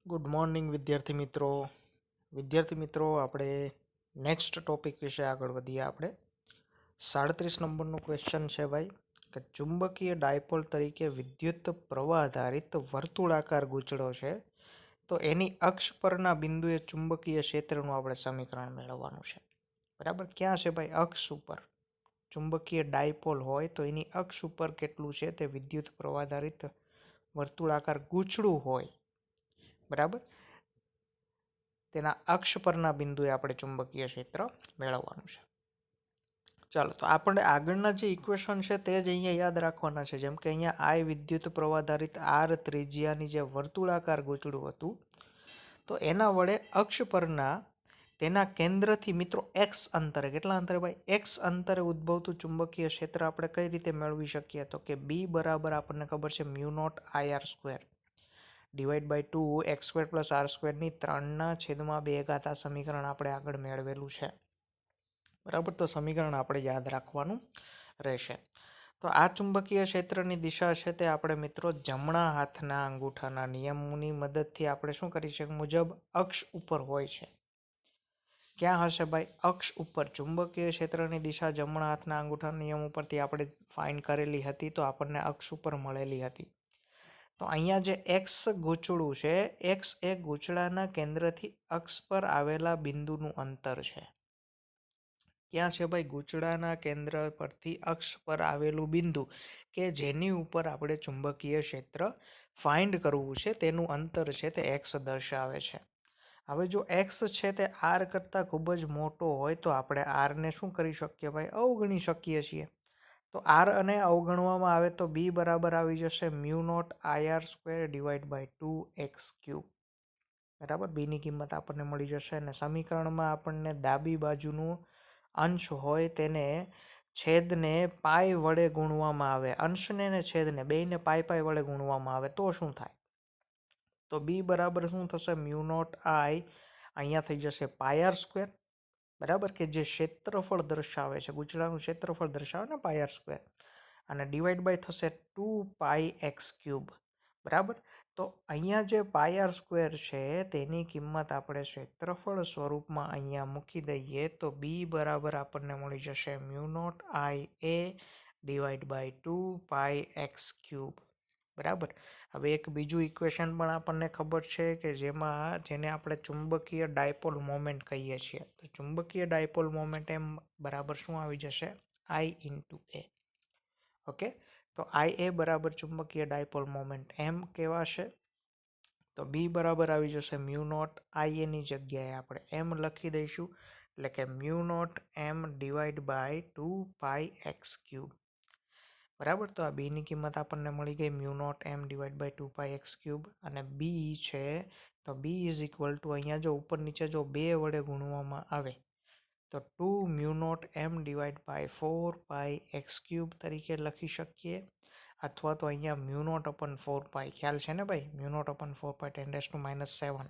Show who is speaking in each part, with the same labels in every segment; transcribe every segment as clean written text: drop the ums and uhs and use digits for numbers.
Speaker 1: Good morning વિદ્યાર્થી મિત્રો આપણે નેક્સ્ટ ટોપિક વિશે આગળ વધીએ. આપણે 37 નંબરનો ક્વેશ્ચન છે ભાઈ કે ચુંબકીય ડાયપોલ તરીકે વિદ્યુત પ્રવાહ આધારિત વર્તુળાકાર ગૂંચળો છે, તો એની અક્ષ પરના બિંદુએ ચુંબકીય ક્ષેત્રનું આપણે સમીકરણ મેળવવાનું છે. બરાબર, ક્યાં છે ભાઈ? અક્ષ ઉપર. ચુંબકીય ડાયપોલ હોય તો એની અક્ષ ઉપર કેટલું છે તે વિદ્યુત પ્રવાહ આધારિત વર્તુળાકાર ગૂંચળું હોય, બરાબર, તેના અક્ષ પરના બિંદુએ આપણે ચુંબકીય ક્ષેત્ર મેળવવાનું છે. ચાલો, તો આપણે આગળના જે ઇક્વેશન છે તે જ અહીંયા યાદ રાખવાના છે. જેમ કે અહીંયા આઈ વિદ્યુત પ્રવાહ આધારિત આર ત્રિજ્યાની જે વર્તુળાકાર ગૂંચળું હતું, તો એના વડે અક્ષ પરના તેના કેન્દ્રથી મિત્રો એક્સ અંતરે, કેટલા અંતરે ભાઈ? એક્સ અંતરે ઉદ્ભવતું ચુંબકીય ક્ષેત્ર આપણે કઈ રીતે મેળવી શકીએ? તો કે બી બરાબર આપણને ખબર છે μ0 IR square divide by 2 X square plus R સ્ક્વેરની 3/2 આ સમીકરણ આપણે આગળ મેળવેલું છે. બરાબર, તો સમીકરણ આપણે યાદ રાખવાનું રહેશે. તો આ ચુંબકીય ક્ષેત્રની દિશા છે તે આપણે મિત્રો જમણા હાથના અંગૂઠાના નિયમની મદદથી આપણે શું કરી શકીએ? મુજબ અક્ષ ઉપર હોય છે. ક્યાં હશે ભાઈ? અક્ષ ઉપર. ચુંબકીય ક્ષેત્રની દિશા જમણા હાથના અંગૂઠાના નિયમ ઉપરથી આપણે ફાઇન્ડ કરેલી હતી, તો આપણને અક્ષ ઉપર મળેલી હતી. તો અહીંયા જે એક્સ ગૂંચળું છે, એક્સ એ ગૂંચળાના કેન્દ્રથી અક્ષ પર આવેલા બિંદુનું અંતર છે. ક્યાં છે ભાઈ? ગૂંચળાના કેન્દ્ર પરથી અક્ષ પર આવેલું બિંદુ કે જેની ઉપર આપણે ચુંબકીય ક્ષેત્ર ફાઇન્ડ કરવું છે, તેનું અંતર છે તે એક્સ દર્શાવે છે. હવે જો એક્સ છે તે આર કરતાં ખૂબ જ મોટો હોય તો આપણે આરને શું કરી શકીએ ભાઈ? અવગણી શકીએ છીએ. તો આર અને અવગણવામાં આવે તો બી બરાબર આવી જશે μ0 IR square divide by 2x³. બરાબર, બીની કિંમત આપણને મળી જશે. અને સમીકરણમાં આપણને ડાબી બાજુનું અંશ હોય તેને છેદને પાઈ વડે ગુણવામાં આવે. અંશને ને છેદને બેયને પાઈ વડે ગુણવામાં આવે તો શું થાય? તો બી બરાબર શું થશે? μ0 I અહીંયા થઈ જશે πr સ્ક્વેર, બરાબર, કે જે ક્ષેત્રફળ દર્શાવે છે, ગૂંચળાનું ક્ષેત્રફળ દર્શાવે ને πr સ્ક્વેર, અને ડિવાઈડ બાય થશે 2πx³. બરાબર, તો અહીંયા જે πr સ્ક્વેર છે તેની કિંમત આપણે ક્ષેત્રફળ સ્વરૂપમાં અહીંયા મૂકી દઈએ તો બી બરાબર આપણને મળી જશે μ0 IA ડિવાઈડ બાય 2πx³. બરાબર. હવે એક બીજું ઇક્વેશન પણ આપણને ખબર છે કે જેને આપણે ચુંબકીય ડાયપોલ મોમેન્ટ કહીએ છીએ. તો ચુંબકીય ડાયપોલ મોમેન્ટ એમ બરાબર શું આવી જશે? I into A. ઓકે, તો IA બરાબર ચુંબકીય ડાયપોલ મોમેન્ટ એમ કહેવાશે. તો બી બરાબર આવી જશે μ0 IA ની જગ્યાએ આપણે એમ લખી દઈશું, એટલે કે μ0 M ડિવાઈડ બાય 2πx³. બરાબર, તો આ બીની કિંમત આપણને મળી ગઈ μ0 M ડિવાઈડ બાય 2πx³. અને બી છે તો બી ઇઝ ઇક્વલ ટુ અહીંયા જો ઉપર નીચે જો 2 વડે ગુણવામાં આવે તો 2μ0 M ડિવાઈડ બાય 4πx³ તરીકે લખી શકીએ, અથવા તો અહીંયા μ0/4π, ખ્યાલ છે ને ભાઈ? μ0/4π 10⁻⁷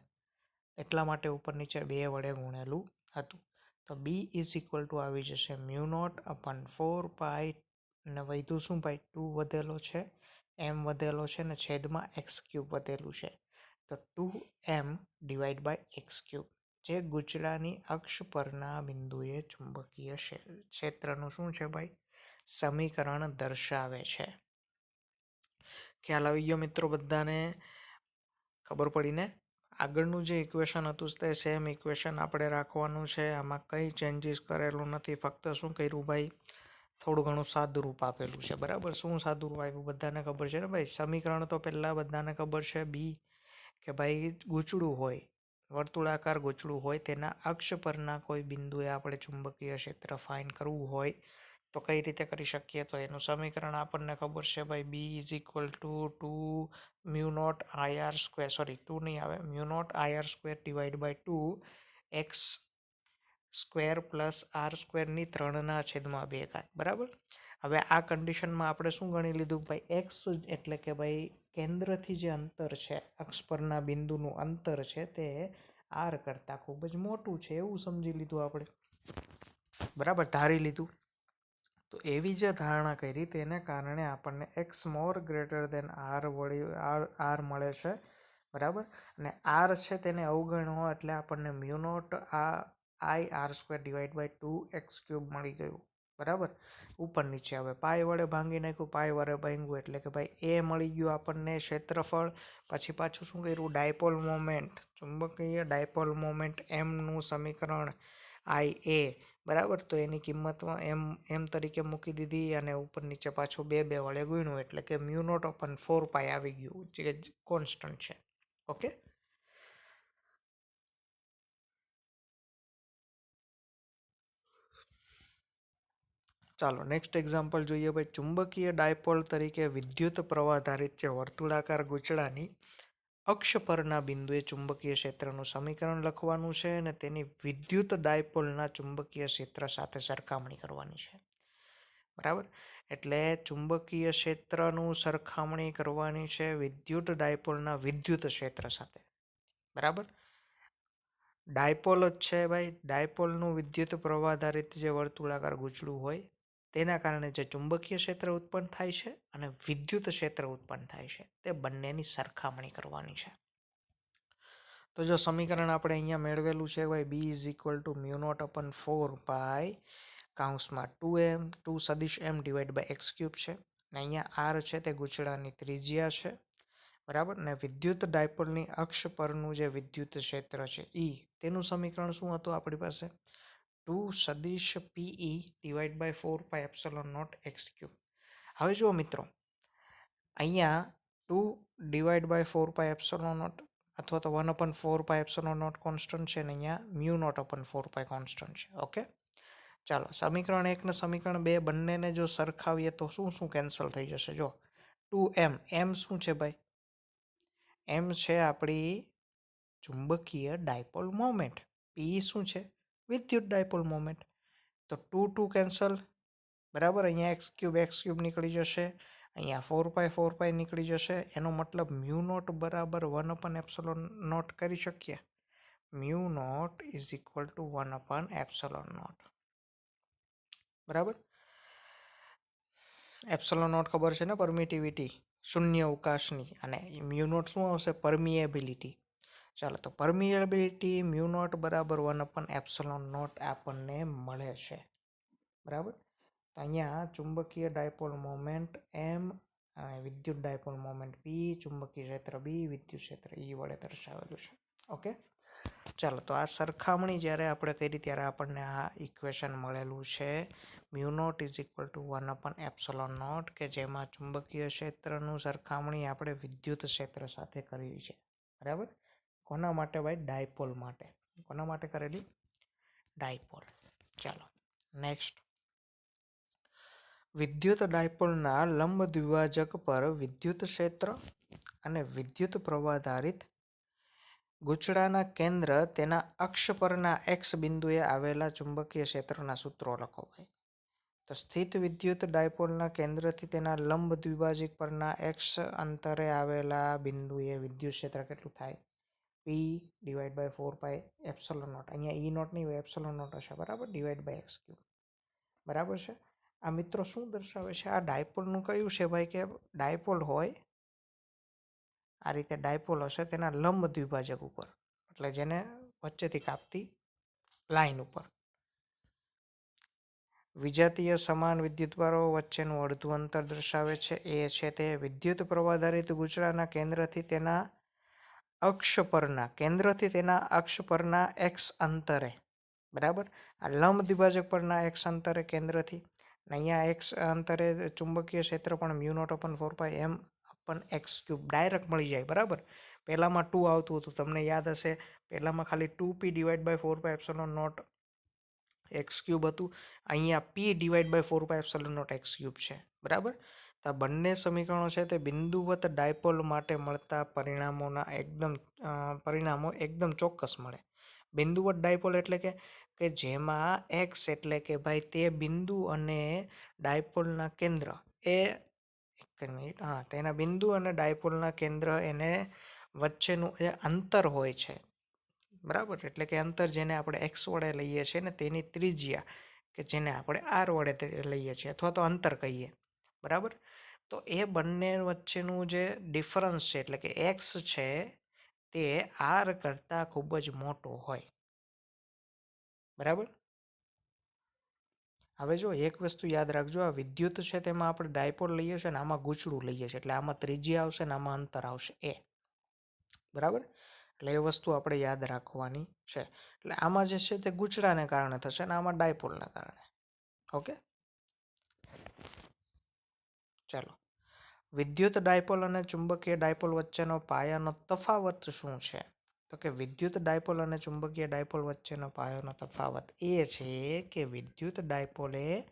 Speaker 1: એટલા માટે ઉપર નીચે 2 વડે ગુણેલું હતું. તો બી ઇઝ ઇક્વલ ટુ આવી જશે μ0/4π, અને વધ્યું શું ભાઈ? 2 વધેલો છે, m વધેલો છે, ને છેદમાં x³ વધેલું છે. તો 2m ડિવાઈડ બાય x³, જે ગૂંચળાની અક્ષ પરના બિંદુએ ચુંબકીય ક્ષેત્રનું શું છે ભાઈ? સમીકરણ દર્શાવે છે. ખ્યાલ આવી ગયો મિત્રો બધાને? ખબર પડી ને? આગળનું જે ઇક્વેશન હતું તે સેમ ઇક્વેશન આપણે રાખવાનું છે. આમાં કંઈ ચેન્જીસ કરેલું નથી. ફક્ત શું કર્યું ભાઈ? થોડું ઘણું સાદું રૂપ આપેલું છે. બરાબર, શું સાદું રૂપ આપ્યું બધાને ખબર છે ને ભાઈ? સમીકરણ તો પહેલાં બધાને ખબર છે. બી કે ભાઈ ગૂંચળું હોય, વર્તુળાકાર ગૂંચળું હોય, તેના અક્ષ પરના કોઈ બિંદુએ આપણે ચુંબકીય ક્ષેત્ર ફાઇન્ડ કરવું હોય તો કઈ રીતે કરી શકીએ? તો એનું સમીકરણ આપણને ખબર છે ભાઈ. B is equal to 2μ0 IR square, sorry 2 નહીં આવે, μ0 IR square divide by 2x square plus R સ્ક્વેરની 3/2. બરાબર, હવે આ કન્ડિશનમાં આપણે શું ગણી લીધું ભાઈ? એક્સ એટલે કે ભાઈ કેન્દ્રથી જે અંતર છે, અક્ષ પરના બિંદુનું અંતર છે તે આર કરતાં ખૂબ જ મોટું છે એવું સમજી લીધું આપણે. બરાબર, ધારી લીધું. તો એવી જે ધારણા કરી તેને કારણે આપણને એક્સ મોર ગ્રેટર દેન આર મળે છે. બરાબર. અને આર છે તેને અવગણવો એટલે આપણને mu naught I R square divide by 2x³ મળી ગયું. બરાબર. ઉપર નીચે હવે પાય વડે ભાંગી નાખ્યું, પાય વડે ભાંગ્યું એટલે કે ભાઈ એ મળી ગયું આપણને ક્ષેત્રફળ. પછી પાછું શું કર્યું? ડાયપોલ મોમેન્ટ, ચુંબકીય ડાયપોલ મોમેન્ટ એમનું સમીકરણ આઈ એ. બરાબર. તો એની કિંમતમાં એમ તરીકે મૂકી દીધી અને ઉપર નીચે પાછું બે વડે ગુણ્યું એટલે કે મ્યુ નોટ અપન 4 આવી ગયું, જે કોન્સ્ટન્ટ છે. ઓકે. ચાલો નેક્સ્ટ એક્ઝામ્પલ જોઈએ ભાઈ. ચુંબકીય ડાયપોલ તરીકે વિદ્યુત પ્રવાહ જે વર્તુળાકાર ગૂંચળાની અક્ષ પરના બિંદુએ ચુંબકીય ક્ષેત્રનું સમીકરણ લખવાનું છે અને તેની વિદ્યુત ડાયપોલના ચુંબકીય ક્ષેત્ર સાથે સરખામણી કરવાની છે. બરાબર. એટલે ચુંબકીય ક્ષેત્રનું સરખામણી કરવાની છે વિદ્યુત ડાયપોલના વિદ્યુત ક્ષેત્ર સાથે. બરાબર. ડાયપોલ જ છે ભાઈ. ડાયપોલનું વિદ્યુત પ્રવાહ જે વર્તુળાકાર ગૂંચળું હોય તેના કારણે જે ચુંબકીય ક્ષેત્ર ઉત્પન્ન થાય છે અને વિદ્યુત ક્ષેત્ર ઉત્પન્ન થાય છે તે બંનેની સરખામણી કરવાની છે. તો જો સમીકરણ આપણે અહીંયા મેળવેલું છે ભાઈ, B is equal to mu naught upon 4 કૌંસમાં 2 સદિશ એમ ડિવાઈડ બાય x³ છે. અને અહીંયા આર છે તે ગૂંચળાની ત્રિજ્યા છે. બરાબર. ને વિદ્યુત ડાયપોલની અક્ષ પરનું જે વિદ્યુત ક્ષેત્ર છે ઈ, તેનું સમીકરણ શું હતું આપણી પાસે? 2 સદિશ પીઈ ડિવાઈડ બાય 4πε0 x³. હવે જુઓ મિત્રો, અહીંયા 2 ડિવાઈડ બાય 4πε0 અથવા તો 1/4πε0 કોન્સ્ટન્ટ છે ને અહીંયા મ્યુ નોટ અપન 4π કોન્સ્ટન્ટ છે. ઓકે. ચાલો સમીકરણ 1 ને સમીકરણ 2 બંનેને જો સરખાવીએ તો શું કેન્સલ થઈ જશે? જો 2m, એમ શું છે ભાઈ? એમ છે આપણી ચુંબકીય ડાયપોલ મોમેન્ટ. પી શું છે? વિદ્યુત ડાયપોલ મોમેન્ટ. તો 2 કેન્સલ. બરાબર. અહીંયા x³ નીકળી જશે, અહીંયા 4π નીકળી જશે. એનો મતલબ મ્યુ નોટ બરાબર 1/ε0 કરી શકીએ. Mu naught is equal to 1/ε0. બરાબર. ε0 ખબર છે ને, પરમિટિવિટી, શૂન્ય અવકાશની. અને મ્યુ નોટ શું આવશે? પરમિએબિલિટી. ચાલો, તો પરમિએબિલિટી મ્યુ નોટ બરાબર 1/ε0 આપણને મળે છે. બરાબર. તો અહીંયા ચુંબકીય ડાયપોલ મોમેન્ટ એમ અને વિદ્યુત ડાયપોલ મોમેન્ટ પી, ચુંબકીય ક્ષેત્ર બી, વિદ્યુત ક્ષેત્ર ઈ વડે દર્શાવેલું છે. ઓકે. ચાલો, તો આ સરખામણી જ્યારે આપણે કરી ત્યારે આપણને આ ઇક્વેશન મળેલું છે mu naught is equal to 1/ε0, કે જેમાં ચુંબકીય ક્ષેત્રનું સરખામણી આપણે વિદ્યુત ક્ષેત્ર સાથે કરી છે. બરાબર. કોના માટે ભાઈ? ડાયપોલ માટે. કોના માટે કરેલી? ડાયપોલ. ચાલો નેક્સ્ટ. વિદ્યુત ડાયપોલના લંબ દ્વિભાજક પર વિદ્યુત ક્ષેત્ર અને વિદ્યુત પ્રવાહ ગૂંચળાના કેન્દ્ર તેના અક્ષ પરના x બિંદુએ આવેલા ચુંબકીય ક્ષેત્રના સૂત્રો લખો ભાઈ. તો સ્થિત વિદ્યુત ડાયપોલના કેન્દ્રથી તેના લંબ દ્વિભાજક પરના x અંતરે આવેલા બિંદુએ વિદ્યુત ક્ષેત્ર કેટલું થાય? p divide by 4πε0. અહીંયા ઈ નોટ નહીં હોય, ε0 હશે. બરાબર. Divide by x³. બરાબર છે. આ મિત્રો શું દર્શાવે છે? આ ડાયપોલનું કયું છે ભાઈ? કે ડાયપોલ હોય આ રીતે ડાયપોલ હશે તેના લંબ દ્વિભાજક ઉપર, એટલે જેને વચ્ચેથી કાપતી લાઈન ઉપર વિજાતીય સમાન વિદ્યુતભારો વચ્ચેનું અડધું અંતર દર્શાવે છે. એ છે તે વિદ્યુત પ્રવાહ ગૂંચળાના કેન્દ્રથી તેના અક્ષ પરના x અંતરે. બરાબર. આ લંબ દ્વિભાજક પરના x અંતરે કેન્દ્રથી, અહીંયા x અંતરે ચુંબકીય ક્ષેત્ર પણ મ્યુ નોટ અપન 4πm/x³ ડાયરેક્ટ મળી જાય. બરાબર. પહેલામાં 2 આવતું હતું, તમને યાદ હશે. પહેલામાં ખાલી 2p ડિવાઈડ બાય 4πε0 x³ હતું. અહીંયા p ડિવાઈડ બાય 4πε0 x³ છે. બરાબર. તો આ બંને સમીકરણો છે તે બિંદુવત ડાયપોલ માટે મળતા પરિણામો એકદમ ચોક્કસ મળે. બિંદુવત ડાયપોલ એટલે કે જેમાં x એટલે કે ભાઈ તે બિંદુ અને ડાયપોલના કેન્દ્ર એ તેના બિંદુ અને ડાયપોલના કેન્દ્ર એને વચ્ચેનું જે અંતર હોય છે. બરાબર. એટલે કે અંતર જેને આપણે x વડે લઈએ છીએ ને તેની ત્રિજ્યા, કે જેને આપણે r વડે લઈએ છીએ અથવા તો અંતર કહીએ. બરાબર. તો એ બંને વચ્ચેનું જે ડિફરન્સ છે એટલે કે x છે તે આર કરતાં ખૂબ જ મોટો હોય. બરાબર. હવે જો એક વસ્તુ યાદ રાખજો, આ વિદ્યુત છે તેમાં આપણે ડાયપોલ લઈએ છીએ ને આમાં ગૂંચળું લઈએ છીએ, એટલે આમાં ત્રિજ્યા આવશે ને આમાં અંતર આવશે એ. બરાબર. એટલે એ વસ્તુ આપણે યાદ રાખવાની છે. એટલે આમાં જે છે તે ગૂંચળાને કારણે થશે ને આમાં ડાયપોલના કારણે. ઓકે, ચાલો. વિદ્યુત ડાયપોલ અને ચુંબકીય ડાયપોલ વચ્ચેનો પાયાનો તફાવત શું છે? તો કે વિદ્યુત ડાયપોલ અને ચુંબકીય ડાયપોલ વચ્ચેનો પાયાનો તફાવત એ છે કે વિદ્યુત ડાયપોલ એ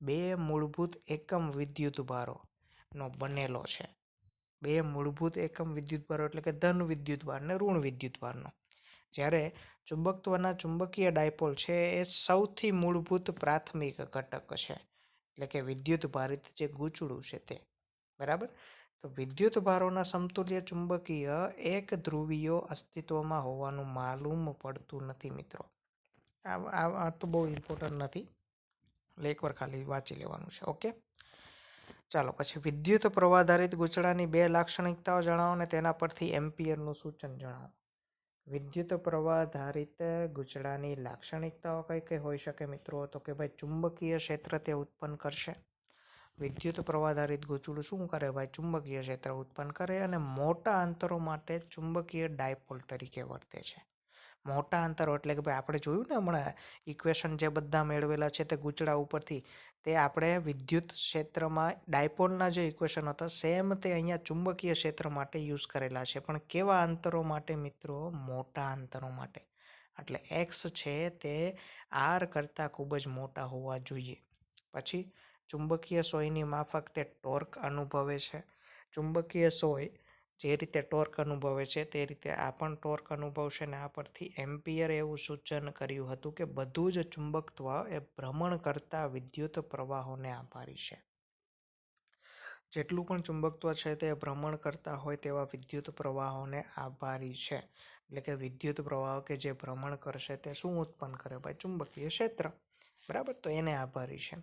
Speaker 1: બે મૂળભૂત એકમ વિદ્યુતભારોનો બનેલો છે. બે મૂળભૂત એકમ વિદ્યુતભારો એટલે કે ધન વિદ્યુતભાર ને ઋણ વિદ્યુતભારનો. જ્યારે ચુંબકત્વના ચુંબકીય ડાયપોલ છે એ સૌથી મૂળભૂત પ્રાથમિક ઘટક છે, એટલે કે વિદ્યુત ભારિત જે ગૂંચળું છે તે. બરાબર. તો વિદ્યુત ભારોના સમતુલ્ય ચુંબકીય એક ધ્રુવીયો અસ્તિત્વમાં હોવાનું માલુમ પડતું નથી મિત્રો. આ તો બહુ ઇમ્પોર્ટન્ટ નથી, એટલે એકવાર ખાલી વાંચી લેવાનું છે. ઓકે, ચાલો. પછી વિદ્યુત પ્રવાધારિત ગૂંચળાની બે લાક્ષણિકતાઓ જણાવો અને તેના પરથી એમ્પિયરનું સૂચન જણાવો. વિદ્યુત પ્રવાધારિત ગૂંચળાની લાક્ષણિકતાઓ કઈ કઈ હોઈ શકે મિત્રો? તો કે ભાઈ ચુંબકીય ક્ષેત્ર તે ઉત્પન્ન કરશે. વિદ્યુત પ્રવાધારિત ગૂંચળું શું કરે ભાઈ? ચુંબકીય ક્ષેત્ર ઉત્પન્ન કરે અને મોટા અંતરો માટે ચુંબકીય ડાયપોલ તરીકે વર્તે છે. મોટા અંતરો એટલે કે ભાઈ આપણે જોયું ને હમણાં ઇક્વેશન જે બધા મેળવેલા છે તે ગૂંચળા ઉપરથી, તે આપણે વિદ્યુત ક્ષેત્રમાં ડાયપોલના જે ઇક્વેશન હતા સેમ તે અહીંયા ચુંબકીય ક્ષેત્ર માટે યુઝ કરેલા છે. પણ કેવા અંતરો માટે મિત્રો? મોટા અંતરો માટે. એટલે એક્સ છે તે આર કરતાં ખૂબ જ મોટા હોવા જોઈએ. પછી ચુંબકીય સોયની માફક તે ટોર્ક અનુભવે છે. ચુંબકીય સોય જે રીતે ટોર્ક અનુભવે છે તે રીતે આ પણ ટોર્ક અનુભવશે ને આ પરથી એમ્પિયર એવું સૂચન કર્યું હતું કે બધું જ ચુંબકત્વ એ ભ્રમણ કરતા વિદ્યુત પ્રવાહોને આભારી છે. જેટલું પણ ચુંબકત્વ છે તે ભ્રમણ કરતા હોય તેવા વિદ્યુત પ્રવાહોને આભારી છે. એટલે કે વિદ્યુત પ્રવાહો કે જે ભ્રમણ કરશે તે શું ઉત્પન્ન કરે ભાઈ? ચુંબકીય ક્ષેત્ર. બરાબર. તો એને આભારી છે.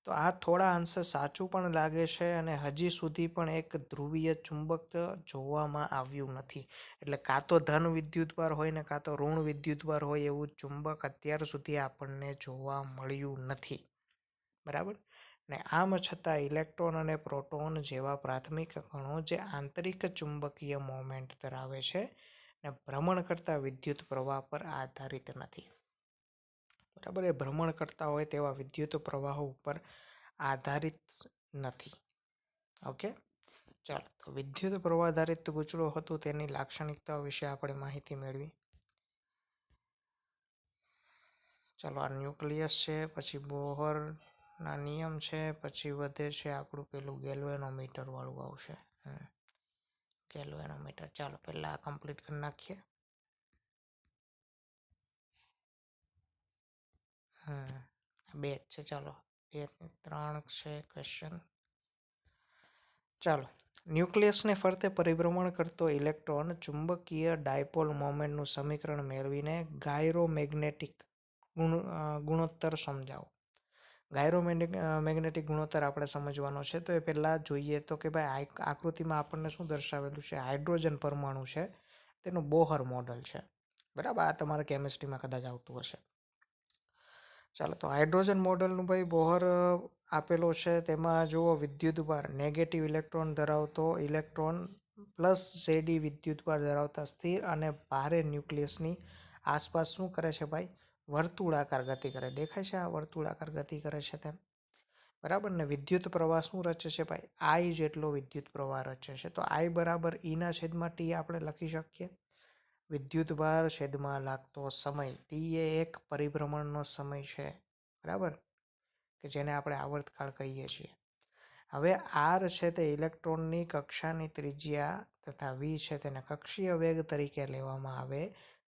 Speaker 1: તો આ થોડા અંશે સાચું પણ લાગે છે અને હજી સુધી પણ એક ધ્રુવીય ચુંબક જોવામાં આવ્યું નથી. એટલે કાં તો ધન વિદ્યુતભાર હોય ને કાં તો ઋણ વિદ્યુતભાર હોય એવું ચુંબક અત્યાર સુધી આપણને જોવા મળ્યું નથી. બરાબર. ને આમ છતાં ઇલેક્ટ્રોન અને પ્રોટોન જેવા પ્રાથમિક કણો જે આંતરિક ચુંબકીય મોમેન્ટ ધરાવે છે ને ભ્રમણ કરતા વિદ્યુત પ્રવાહ પર આધારિત નથી. બરાબર. એ ભ્રમણ કરતા હોય તેવા વિદ્યુત પ્રવાહો ઉપર આધારિત નથી. ઓકે, ચાલો. તો વિદ્યુત પ્રવાધારિત ગૂંચળું હતું તેની લાક્ષણિકતાઓ વિશે આપણે માહિતી મેળવી. ચાલો, આ ન્યુક્લિયસ છે, પછી બોહરના નિયમ છે, પછી વધે છે આપણું પેલું ગેલ્વેનોમીટર વાળું આવશે. ગેલ્વેનોમીટર. ચાલો પહેલાં આ કમ્પ્લીટ કરી નાખીએ. બે જ છે. ચાલો 2-3 છે ક્વેશ્ચન. ચાલો. ન્યુક્લિયસને ફરતે પરિભ્રમણ કરતો ઇલેક્ટ્રોન ચુંબકીય ડાયપોલ મોમેન્ટનું સમીકરણ મેળવીને ગાયરોમેગ્નેટિક ગુણોત્તર સમજાવો. ગાયરોમેગ્નેટિક ગુણોત્તર આપણે સમજવાનો છે. તો એ પહેલાં જોઈએ તો કે ભાઈ આકૃતિમાં આપણને શું દર્શાવેલું છે? હાઇડ્રોજન પરમાણુ છે તેનું બોહર મોડલ છે. બરાબર. આ તમારે કેમિસ્ટ્રીમાં કદાચ આવતું હશે. ચાલો, તો હાઇડ્રોજન મોડલનું ભાઈ બોહર આપેલો છે. તેમાં જુઓ વિદ્યુતભાર નેગેટિવ ઇલેક્ટ્રોન ધરાવતો ઇલેક્ટ્રોન પ્લસ ઝેડી વિદ્યુતભાર ધરાવતા સ્થિર અને ભારે ન્યુક્લિયસની આસપાસ શું કરે છે ભાઈ? વર્તુળાકાર ગતિ કરે. દેખાય છે આ વર્તુળાકાર ગતિ કરે છે તેમ? બરાબર. ને વિદ્યુત પ્રવાહ શું રચે છે ભાઈ? આઈ જેટલો વિદ્યુત પ્રવાહ રચે છે. તો આઈ બરાબર ઈના છેદમાં ટી આપણે લખી શકીએ. વિદ્યુતભાર છેદમાં લાગતો સમય ટી એ એક પરિભ્રમણનો સમય છે. બરાબર, કે જેને આપણે આવર્તકાળ કહીએ છીએ. હવે આર છે તે ઇલેક્ટ્રોનની કક્ષાની ત્રિજ્યા તથા વી છે તેને કક્ષીય વેગ તરીકે લેવામાં આવે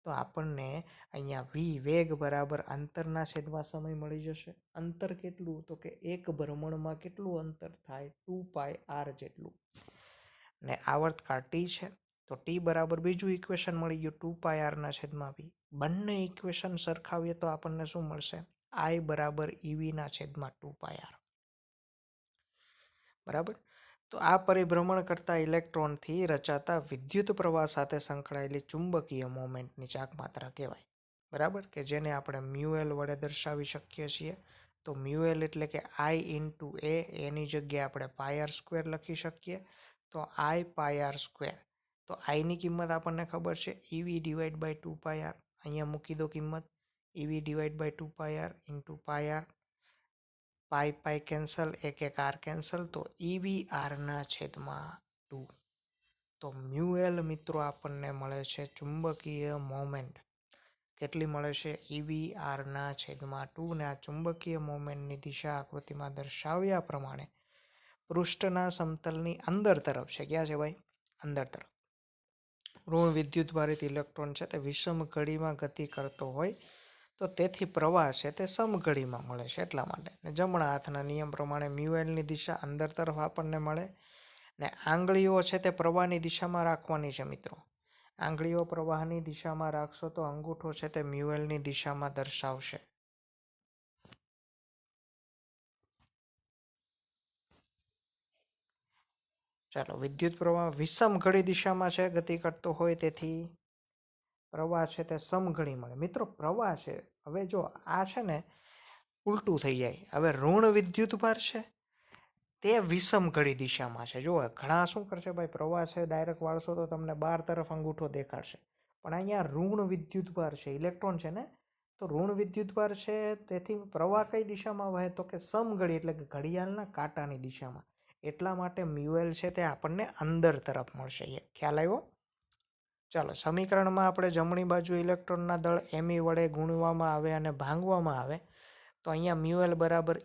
Speaker 1: તો આપણને અહીંયા વી વેગ બરાબર અંતરના છેદમાં સમય મળી જશે. અંતર કેટલું? તો કે એક ભ્રમણમાં કેટલું અંતર થાય? 2πr જેટલું. ને આવર્તકાળ ટી છે તો ટી બરાબર બીજું ઇક્વેશન મળી ગયું 2πr ના છેદમાં વી. બંને ઇક્વેશન સરખાવીએ તો આપણને શું મળશે? આઈ બરાબર ઈવી ના છેદમાં 2πr. બરાબર. તો આ પરિભ્રમણ કરતા ઇલેક્ટ્રોનથી રચાતા વિદ્યુત પ્રવાહ સાથે સંકળાયેલી ચુંબકીય મોમેન્ટની ચાક માત્રા કહેવાય. બરાબર, કે જેને આપણે મ્યુએલ વડે દર્શાવી શકીએ છીએ. તો મ્યુએલ એટલે કે આઈ ઇન્ટુ એ, એની જગ્યાએ આપણે પાયર સ્ક્વેર લખી શકીએ. તો આઈ પાયર સ્ક્વેર, તો આઈની કિંમત આપણને ખબર છે ઈવી ડિવાઈડ બાય 2 પાયર. અહીંયા મૂકી દો કિંમત, EV divide by 2 pi r into pi r. Pi pi cancel, એક એક આર કેન્સલ, તો ઈવી આરના છેદમાં 2. તો મ્યુએલ મિત્રો આપણને મળે છે ચુંબકીય મોમેન્ટ. કેટલી મળે છે? ઈવી આરના છેદમાં 2. ને આ ચુંબકીય મોમેન્ટની દિશા આકૃતિમાં દર્શાવ્યા પ્રમાણે પૃષ્ઠના સમતલની અંદર તરફ છે. ક્યાં છે ભાઈ? અંદર તરફ. ઋણ વિદ્યુત ભારિત ઇલેક્ટ્રોન છે તે વિષમ ઘડીમાં ગતિ કરતો હોય, તો તેથી પ્રવાહ છે તે સમઘડીમાં મળે છે એટલા માટે. ને જમણા હાથના નિયમ પ્રમાણે મ્યુએલની દિશા અંદર તરફ આપણને મળે. ને આંગળીઓ છે તે પ્રવાહની દિશામાં રાખવાની છે મિત્રો. આંગળીઓ પ્રવાહની દિશામાં રાખશો તો અંગૂઠો છે તે મ્યુએલની દિશામાં દર્શાવશે. ચાલો, વિદ્યુત પ્રવાહ વિષમ ઘડી દિશામાં છે ગતિ કરતો હોય, તેથી પ્રવાહ છે તે સમઘડી મળે. મિત્રો પ્રવાહ છે, હવે જો આ છે ને ઉલટું થઈ જાય. હવે ઋણ વિદ્યુત ભાર છે તે વિષમ ઘડી દિશામાં છે. જો ઘણા શું કરશે ભાઈ, પ્રવાહ છે ડાયરેક્ટ વાળશો તો તમને બાર તરફ અંગૂઠો દેખાડશે. પણ અહીંયા ઋણ વિદ્યુત ભાર છે, ઇલેક્ટ્રોન છે ને, તો ઋણ વિદ્યુત ભાર છે તેથી પ્રવાહ કઈ દિશામાં વહે? તો કે સમઘડી, એટલે કે ઘડિયાળના કાંટાની દિશામાં. એટલા માટે મ્યુએલ છે તે આપણને અંદર તરફ મળશે. ખ્યાલ આવ્યો? ચાલો, સમીકરણમાં આપણે જમણી બાજુ ઇલેક્ટ્રોનના દળ એમઈ વડે ગુણવામાં આવે અને ભાંગવામાં આવે, તો અહીંયા મ્યુએલ બરાબર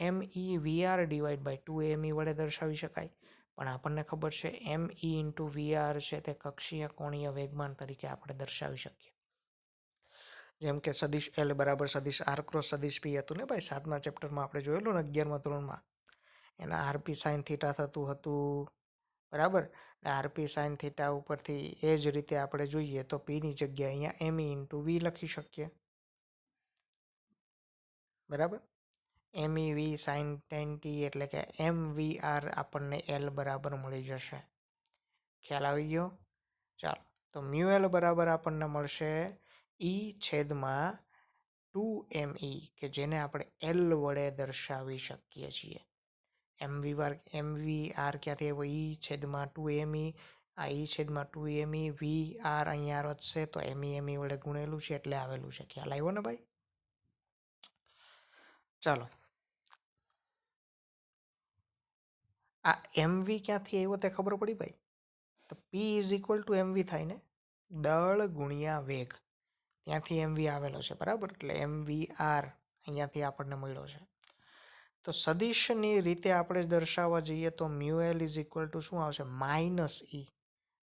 Speaker 1: ME VR divide by 2 ME વડે દર્શાવી શકાય. પણ આપણને ખબર છે એમઈ ઇન્ટુ વીઆર છે તે કક્ષીય કોણીય વેગમાન તરીકે આપણે દર્શાવી શકીએ. જેમ કે સદિશ એલ બરાબર સદિશ આર ક્રોસ સદિશ પી હતું ને ભાઈ, 7મા ચેપ્ટરમાં આપણે જોયેલું ને 11મા ધોરણમાં. એના આરપી સાઇન થીટા થતું હતું. બરાબર, આરપી સાઇન થીટા ઉપરથી એ જ રીતે આપણે જોઈએ તો પીની જગ્યાએ અહીંયા એમઈ ઇન્ટુ વી લખી શકીએ. બરાબર, એમઈ વી સાઇન ટેન ટી એટલે કે એમ વી આર આપણને એલ બરાબર મળી જશે. ખ્યાલ આવી ગયો? ચાલો, તો મ્યુએલ બરાબર આપણને મળશે ઈ છેદમાં 2 કે જેને આપણે એલ વડે દર્શાવી શકીએ છીએ. એમવી આર ક્યાંથી આવ્યો? ઈ છેદમાં 2 આ ઈ છેદમાં 2 વી આર અહીંયા વધશે તો એમઈ વડે ગુણેલું છે એટલે આવેલું છે. ખ્યાલ આવ્યો ને ભાઈ? ચાલો, આ એમવી ક્યાંથી આવ્યો તે ખબર પડી ભાઈ? તો P is equal to MV થાય ને, દળ ગુણ્યા વેગ. ત્યાંથી એમવી આવેલો છે. બરાબર, એટલે એમવી આર અહીંયાથી આપણને મળ્યો છે. તો સદિશની રીતે આપણે દર્શાવવા જઈએ તો મ્યુએલ ઇઝ ઇક્વલ ટુ શું આવશે? Minus E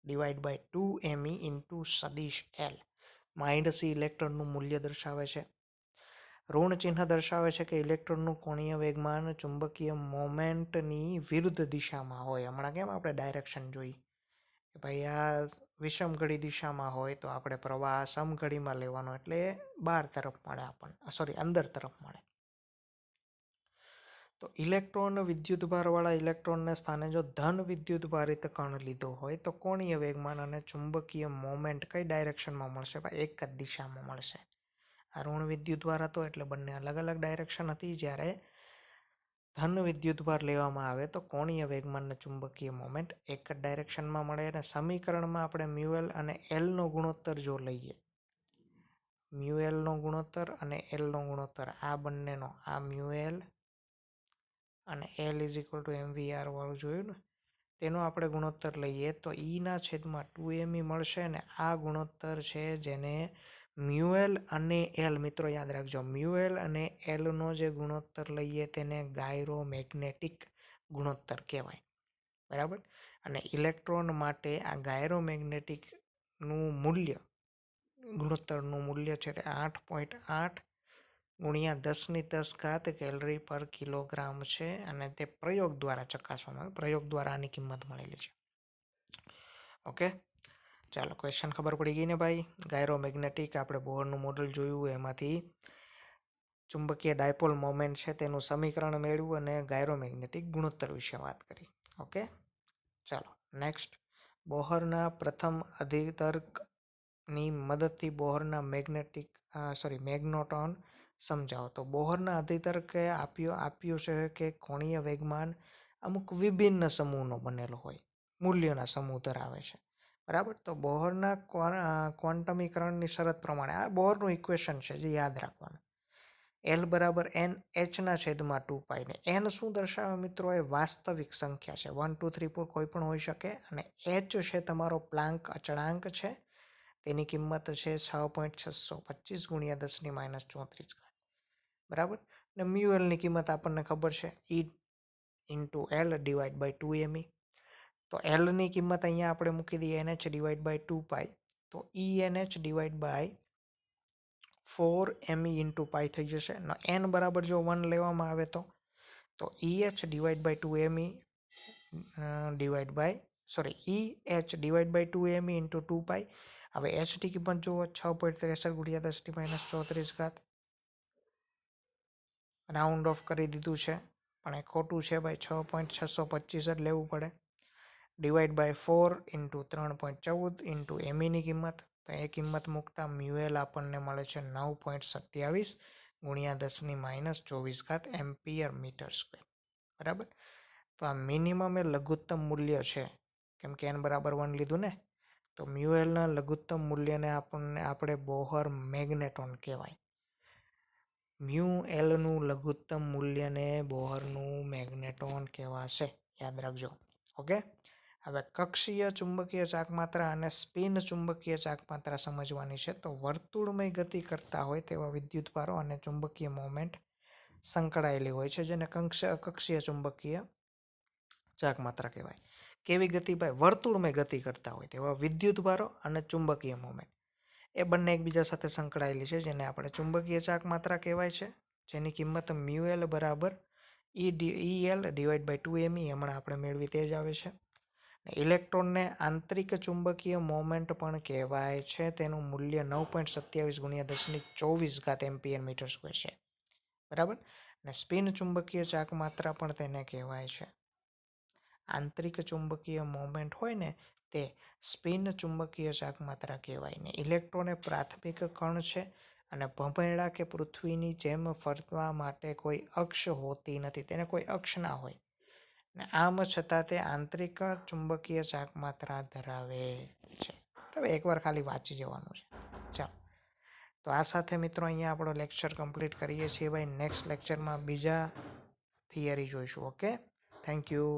Speaker 1: divide by 2 ME into સદિશ એલ. માઇનસ ઈ ઇલેક્ટ્રોનનું મૂલ્ય દર્શાવે છે. ઋણ ચિહ્ન દર્શાવે છે કે ઇલેક્ટ્રોનનું કોણીય વેગમાન ચુંબકીય મોમેન્ટની વિરુદ્ધ દિશામાં હોય. હમણાં કેમ આપણે ડાયરેક્શન જોઈ કે ભાઈ આ વિષમ ઘડી દિશામાં હોય તો આપણે પ્રવાહ સમઘડીમાં લેવાનો, એટલે બાર તરફ મળે આપણને, અંદર તરફ મળે. તો ઇલેક્ટ્રોન વિદ્યુતભારવાળા ઇલેક્ટ્રોનને સ્થાને જો ધન વિદ્યુતભારિત કણ લીધો હોય તો કોણીય વેગમાન અને ચુંબકીય મોમેન્ટ કઈ ડાયરેક્શનમાં મળશે? ભાઈ એક જ દિશામાં મળશે. આ ઋણ વિદ્યુતભાર હતો એટલે બંને અલગ અલગ ડાયરેક્શન હતી. જ્યારે ધન વિદ્યુતભાર લેવામાં આવે તો કોણીય વેગમાન અને ચુંબકીય મોમેન્ટ એક જ ડાયરેક્શનમાં મળે. અને સમીકરણમાં આપણે મ્યુએલ અને એલનો ગુણોત્તર જો લઈએ, મ્યુએલનો ગુણોત્તર અને એલનો ગુણોત્તર, આ બંનેનો, આ મ્યુએલ અને એલ ઇઝ ઇક્વલ ટુ એમવીઆર વાળું જોયું ને, તેનો આપણે ગુણોત્તર લઈએ તો ઈના છેદમાં 2 મળશે. ને આ ગુણોત્તર છે જેને મ્યુએલ અને એલ, મિત્રો યાદ રાખજો, મ્યુએલ અને એલનો જે ગુણોત્તર લઈએ તેને ગાયરોમેગ્નેટિક ગુણોત્તર કહેવાય. બરાબર, અને ઇલેક્ટ્રોન માટે આ ગાયરોમેગ્નેટિકનું મૂલ્ય, ગુણોત્તરનું મૂલ્ય છે તે 8.8 ગુણ્યા 10⁻10 કેલરી પર કિલોગ્રામ છે. અને તે પ્રયોગ દ્વારા ચકાસવામાં આવે, પ્રયોગ દ્વારા આની કિંમત મળેલી છે. ઓકે, ચાલો, ક્વેશ્ચન ખબર પડી ગઈ ને ભાઈ? ગાયરોમેગ્નેટિક આપણે બોહરનું મોડલ જોયું, એમાંથી ચુંબકીય ડાયપોલ મોમેન્ટ છે તેનું સમીકરણ મેળવ્યું અને ગાયરોમેગ્નેટિક ગુણોત્તર વિશે વાત કરી. ઓકે, ચાલો નેક્સ્ટ. બોહરના પ્રથમ અધિતર્કની મદદથી બોહરના મેગ્નેટોન સમજાવો. તો બોહરના અધિતર્કે આપ્યું છે કે કોણીય વેગમાન અમુક વિભિન્ન સમૂહનો બનેલો હોય, મૂલ્યોના સમૂહ ધરાવે છે. બરાબર. તો બોહરના ક્વોન્ટમીકરણની શરત પ્રમાણે આ બોહરનું ઇક્વેશન છે જે યાદ રાખવાનું. L બરાબર n hના છેદમાં 2π ને n શું દર્શાવે મિત્રો? એ વાસ્તવિક સંખ્યા છે. 1 2 3 4 કોઈ પણ હોઈ શકે. અને h છે તમારો પ્લાન્ક અચળાંક છે, તેની કિંમત છે 6.625 ગુણ્યા 10⁻34. બરાબર. ને મ્યુએલ ની કિંમત આપણને ખબર છે, E into L divide by 2me. તો L ની કિંમત અહીંયા આપણે મૂકી દઈએ NH ડિવાઈડ બાય 2π. તો ENH divide by 4me into pi થઈ જશે. n બરાબર જો 1 લેવામાં આવે તો EH divide by 2me divide by EH divide by 2me into 2π. હવે h ની કિંમત જુઓ 6.63 ગુણ્યા 10⁻34. રાઉન્ડ ઓફ કરી દીધું છે પણ એ ખોટું છે ભાઈ, 6.625 જ લેવું પડે. ડિવાઈડ બાય 4 ઇન્ટુ 3.14 ઇન્ટુ એમીની કિંમત. તો એ કિંમત મૂકતા મ્યુએલ આપણને મળે છે 9.27 ગુણ્યા 10⁻24 એમ્પિયર મીટર સ્ક્વેર. બરાબર. તો આ મિનિમમ એ લઘુત્તમ મૂલ્ય છે, કેમ કે n બરાબર 1 લીધું ને. તો મ્યુએલના લઘુત્તમ મૂલ્યને આપણે બોહર મેગ્નેટોન કહેવાય. મ્યુએલનું લઘુત્તમ મૂલ્યને બોહરનું મેગ્નેટોન કહેવાશે. યાદ રાખજો. ઓકે. હવે કક્ષીય ચુંબકીય ચાકમાત્રા અને સ્પિન ચુંબકીય ચાકમાત્રા સમજવાની છે. તો વર્તુળમય ગતિ કરતા હોય તેવા વિદ્યુતભારો અને ચુંબકીય મોમેન્ટ સંકળાયેલી હોય છે, જેને કક્ષીય ચુંબકીય ચાકમાત્રા કહેવાય. કેવી ગતિ? ભાઈ વર્તુળમય ગતિ કરતા હોય તેવા વિદ્યુતભારો અને ચુંબકીય મોમેન્ટ, એ બંને એકબીજા સાથે સંકળાયેલી છે, જેને આપણે ચુંબકીય ચાકમાત્રા કહેવાય છે, જેની કિંમત મ્યુએલ બરાબર EL ડિવાઈડ બાય 2me હમણાં આપણે મેળવી તે જ આવે છે. ઇલેક્ટ્રોનને આંતરિક ચુંબકીય મોમેન્ટ પણ કહેવાય છે. તેનું મૂલ્ય 9.27 ગુણ્યા 10⁻24 એમ્પિયર મીટર સ્ક્વેર છે. બરાબર. ને સ્પિન ચુંબકીય ચાકમાત્રા પણ તેને કહેવાય છે. આંતરિક ચુંબકીય મોમેન્ટ હોય ને તે સ્પિન ચુંબકીય ચાકમાત્રા કહેવાય. ને ઇલેક્ટ્રોન એ પ્રાથમિક કણ છે અને ભમરડા કે પૃથ્વીની જેમ ફરવા માટે કોઈ અક્ષ હોતી નથી, તેને કોઈ અક્ષ ના હોય. ને આમ છતાં તે આંતરિક ચુંબકીય ચાકમાત્રા ધરાવે છે. હવે એકવાર ખાલી વાંચી જવાનું છે. ચાલો, તો આ સાથે મિત્રો અહીંયા આપણો લેક્ચર કમ્પ્લીટ કરીએ છીએ ભાઈ. નેક્સ્ટ લેક્ચરમાં બીજા થિયરી જોઈશું. Okay, thank you.